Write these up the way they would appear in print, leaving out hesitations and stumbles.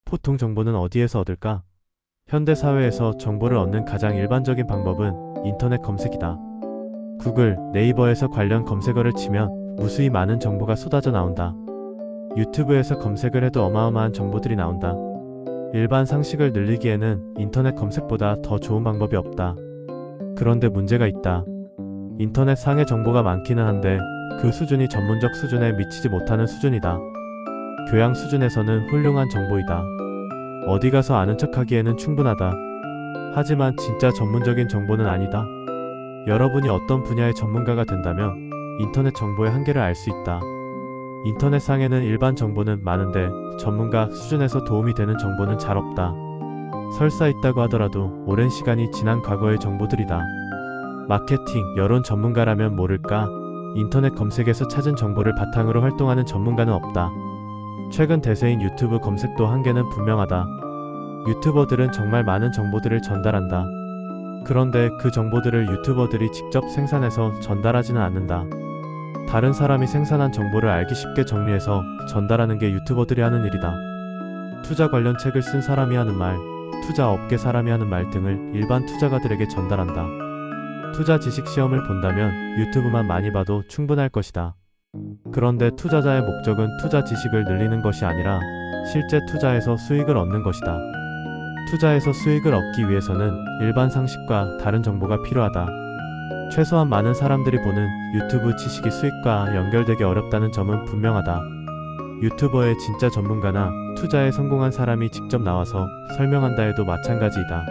보통 정보는 어디에서 얻을까? 현대 사회에서 정보를 얻는 가장 일반적인 방법은 인터넷 검색이다. 구글, 네이버에서 관련 검색어를 치면 무수히 많은 정보가 쏟아져 나온다. 유튜브에서 검색을 해도 어마어마한 정보들이 나온다. 일반 상식을 늘리기에는 인터넷 검색보다 더 좋은 방법이 없다. 그런데 문제가 있다. 인터넷 상의 정보가 많기는 한데 그 수준이 전문적 수준에 미치지 못하는 수준이다. 교양 수준에서는 훌륭한 정보이다. 어디 가서 아는 척하기에는 충분하다. 하지만 진짜 전문적인 정보는 아니다. 여러분이 어떤 분야의 전문가가 된다면 인터넷 정보의 한계를 알 수 있다. 인터넷상에는 일반 정보는 많은데 전문가 수준에서 도움이 되는 정보는 잘 없다. 설사 있다고 하더라도 오랜 시간이 지난 과거의 정보들이다. 마케팅, 여론 전문가라면 모를까? 인터넷 검색에서 찾은 정보를 바탕으로 활동하는 전문가는 없다. 최근 대세인 유튜브 검색도 한계는 분명하다. 유튜버들은 정말 많은 정보들을 전달한다. 그런데 그 정보들을 유튜버들이 직접 생산해서 전달하지는 않는다. 다른 사람이 생산한 정보를 알기 쉽게 정리해서 전달하는 게 유튜버들이 하는 일이다. 투자 관련 책을 쓴 사람이 하는 말, 투자 업계 사람이 하는 말 등을 일반 투자가들에게 전달한다. 투자 지식 시험을 본다면 유튜브만 많이 봐도 충분할 것이다. 그런데 투자자의 목적은 투자 지식을 늘리는 것이 아니라 실제 투자에서 수익을 얻는 것이다. 투자에서 수익을 얻기 위해서는 일반 상식과 다른 정보가 필요하다. 최소한 많은 사람들이 보는 유튜브 지식이 수익과 연결되기 어렵다는 점은 분명하다. 유튜버의 진짜 전문가나 투자에 성공한 사람이 직접 나와서 설명한다 해도 마찬가지이다.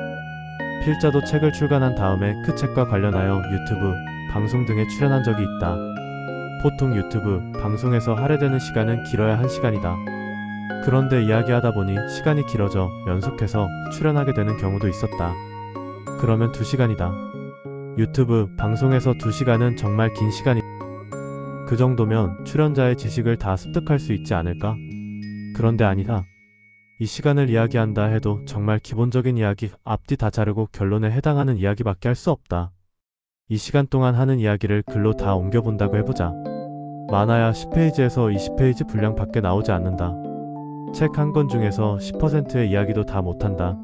필자도 책을 출간한 다음에 그 책과 관련하여 유튜브, 방송 등에 출연한 적이 있다. 보통 유튜브, 방송에서 할애되는 시간은 길어야 1시간이다. 그런데 이야기하다 보니 시간이 길어져 연속해서 출연하게 되는 경우도 있었다. 그러면 2시간이다. 유튜브, 방송에서 2시간은 정말 긴 시간이다. 그 정도면 출연자의 지식을 다 습득할 수 있지 않을까? 그런데 아니다. 이 시간을 이야기한다 해도 정말 기본적인 이야기, 앞뒤 다 자르고 결론에 해당하는 이야기밖에 할 수 없다. 이 시간 동안 하는 이야기를 글로 다 옮겨본다고 해보자. 많아야 10페이지에서 20페이지 분량 밖에 나오지 않는다. 책 한 권 중에서 10%의 이야기도 다 못한다.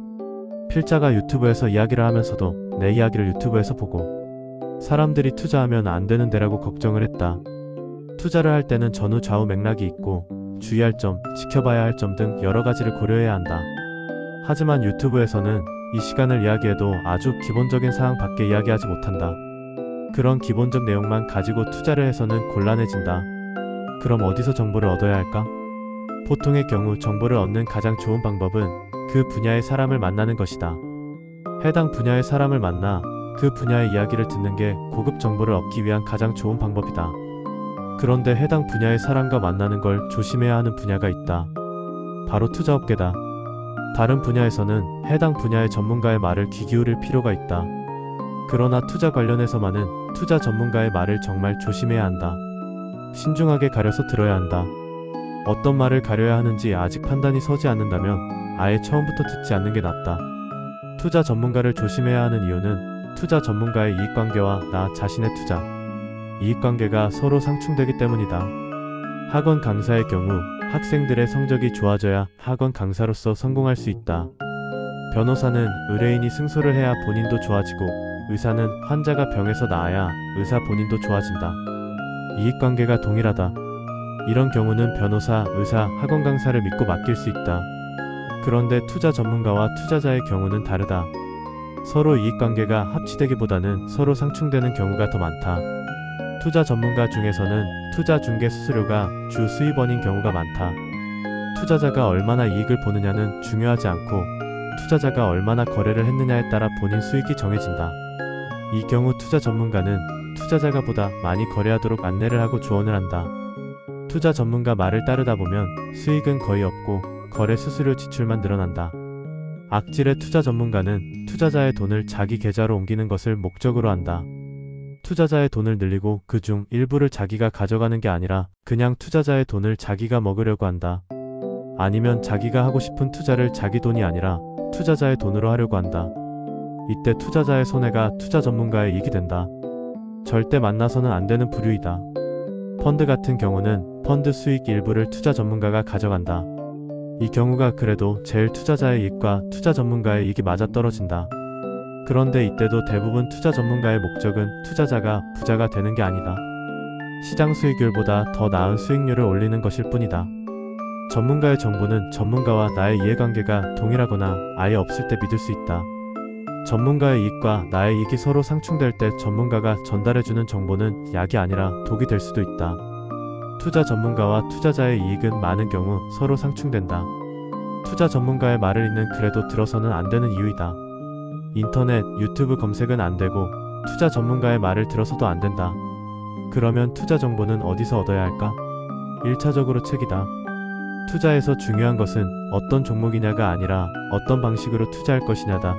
필자가 유튜브에서 이야기를 하면서도 내 이야기를 유튜브에서 보고 사람들이 투자하면 안 되는 데라고 걱정을 했다. 투자를 할 때는 전후 좌우 맥락이 있고 주의할 점, 지켜봐야 할 점 등 여러 가지를 고려해야 한다. 하지만 유튜브에서는 이 시간을 이야기해도 아주 기본적인 사항 밖에 이야기하지 못한다. 그런 기본적 내용만 가지고 투자를 해서는 곤란해진다. 그럼 어디서 정보를 얻어야 할까? 보통의 경우 정보를 얻는 가장 좋은 방법은 그 분야의 사람을 만나는 것이다. 해당 분야의 사람을 만나 그 분야의 이야기를 듣는 게 고급 정보를 얻기 위한 가장 좋은 방법이다. 그런데 해당 분야의 사람과 만나는 걸 조심해야 하는 분야가 있다. 바로 투자업계다. 다른 분야에서는 해당 분야의 전문가의 말을 귀 기울일 필요가 있다. 그러나 투자 관련해서만은 투자 전문가의 말을 정말 조심해야 한다. 신중하게 가려서 들어야 한다. 어떤 말을 가려야 하는지 아직 판단이 서지 않는다면 아예 처음부터 듣지 않는 게 낫다. 투자 전문가를 조심해야 하는 이유는 투자 전문가의 이익관계와 나 자신의 투자, 이익관계가 서로 상충되기 때문이다. 학원 강사의 경우 학생들의 성적이 좋아져야 학원 강사로서 성공할 수 있다. 변호사는 의뢰인이 승소를 해야 본인도 좋아지고 의사는 환자가 병에서 나아야 의사 본인도 좋아진다. 이익관계가 동일하다. 이런 경우는 변호사, 의사, 학원 강사를 믿고 맡길 수 있다. 그런데 투자 전문가와 투자자의 경우는 다르다. 서로 이익관계가 합치되기보다는 서로 상충되는 경우가 더 많다. 투자 전문가 중에서는 투자 중개 수수료가 주 수입원인 경우가 많다. 투자자가 얼마나 이익을 보느냐는 중요하지 않고 투자자가 얼마나 거래를 했느냐에 따라 본인 수익이 정해진다. 이 경우 투자 전문가는 투자자가 보다 많이 거래하도록 안내를 하고 조언을 한다. 투자 전문가 말을 따르다 보면 수익은 거의 없고 거래 수수료 지출만 늘어난다. 악질의 투자 전문가는 투자자의 돈을 자기 계좌로 옮기는 것을 목적으로 한다. 투자자의 돈을 늘리고 그중 일부를 자기가 가져가는 게 아니라 그냥 투자자의 돈을 자기가 먹으려고 한다. 아니면 자기가 하고 싶은 투자를 자기 돈이 아니라 투자자의 돈으로 하려고 한다. 이때 투자자의 손해가 투자 전문가의 이익이 된다. 절대 만나서는 안 되는 부류이다. 펀드 같은 경우는 펀드 수익 일부를 투자 전문가가 가져간다. 이 경우가 그래도 제일 투자자의 이익과 투자 전문가의 이익이 맞아떨어진다. 그런데 이때도 대부분 투자 전문가의 목적은 투자자가 부자가 되는 게 아니다. 시장 수익률보다 더 나은 수익률을 올리는 것일 뿐이다. 전문가의 정보는 전문가와 나의 이해관계가 동일하거나 아예 없을 때 믿을 수 있다. 전문가의 이익과 나의 이익이 서로 상충될 때 전문가가 전달해주는 정보는 약이 아니라 독이 될 수도 있다. 투자 전문가와 투자자의 이익은 많은 경우 서로 상충된다. 투자 전문가의 말을 읽는 그래도 들어서는 안 되는 이유이다. 인터넷, 유튜브 검색은 안 되고 투자 전문가의 말을 들어서도 안 된다. 그러면 투자 정보는 어디서 얻어야 할까? 1차적으로 책이다. 투자에서 중요한 것은 어떤 종목이냐가 아니라 어떤 방식으로 투자할 것이냐다.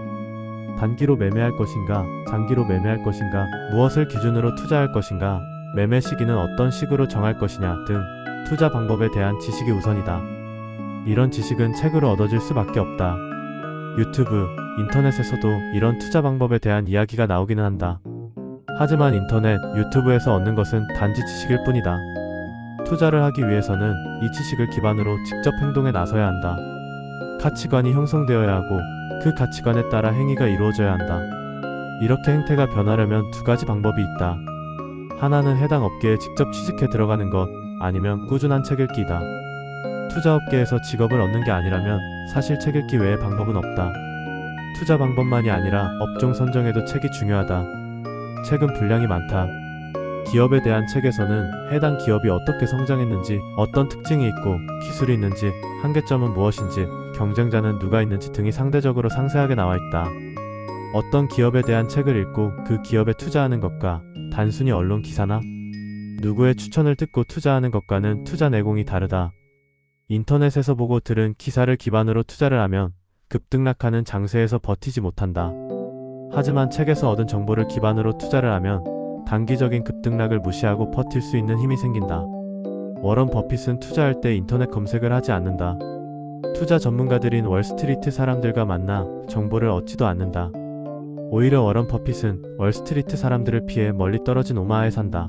단기로 매매할 것인가, 장기로 매매할 것인가, 무엇을 기준으로 투자할 것인가, 매매 시기는 어떤 식으로 정할 것이냐 등 투자 방법에 대한 지식이 우선이다. 이런 지식은 책으로 얻어질 수밖에 없다. 유튜브, 인터넷에서도 이런 투자 방법에 대한 이야기가 나오기는 한다. 하지만 인터넷, 유튜브에서 얻는 것은 단지 지식일 뿐이다. 투자를 하기 위해서는 이 지식을 기반으로 직접 행동에 나서야 한다. 가치관이 형성되어야 하고 그 가치관에 따라 행위가 이루어져야 한다. 이렇게 행태가 변하려면 두 가지 방법이 있다. 하나는 해당 업계에 직접 취직해 들어가는 것, 아니면 꾸준한 책 읽기이다. 투자업계에서 직업을 얻는 게 아니라면 사실 책 읽기 외에 방법은 없다. 투자 방법만이 아니라 업종 선정에도 책이 중요하다. 책은 분량이 많다. 기업에 대한 책에서는 해당 기업이 어떻게 성장했는지, 어떤 특징이 있고 기술이 있는지, 한계점은 무엇인지, 경쟁자는 누가 있는지 등이 상대적으로 상세하게 나와 있다. 어떤 기업에 대한 책을 읽고 그 기업에 투자하는 것과 단순히 언론 기사나 누구의 추천을 듣고 투자하는 것과는 투자 내공이 다르다. 인터넷에서 보고 들은 기사를 기반으로 투자를 하면 급등락하는 장세에서 버티지 못한다. 하지만 책에서 얻은 정보를 기반으로 투자를 하면 단기적인 급등락을 무시하고 버틸 수 있는 힘이 생긴다. 워런 버핏은 투자할 때 인터넷 검색을 하지 않는다. 투자 전문가들인 월스트리트 사람들과 만나 정보를 얻지도 않는다. 오히려 워런 버핏은 월스트리트 사람들을 피해 멀리 떨어진 오마하에 산다.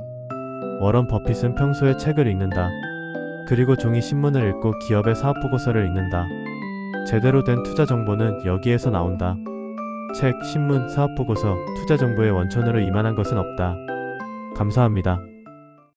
워런 버핏은 평소에 책을 읽는다. 그리고 종이 신문을 읽고 기업의 사업 보고서를 읽는다. 제대로 된 투자 정보는 여기에서 나온다. 책, 신문, 사업 보고서, 투자 정보의 원천으로 이만한 것은 없다. 감사합니다.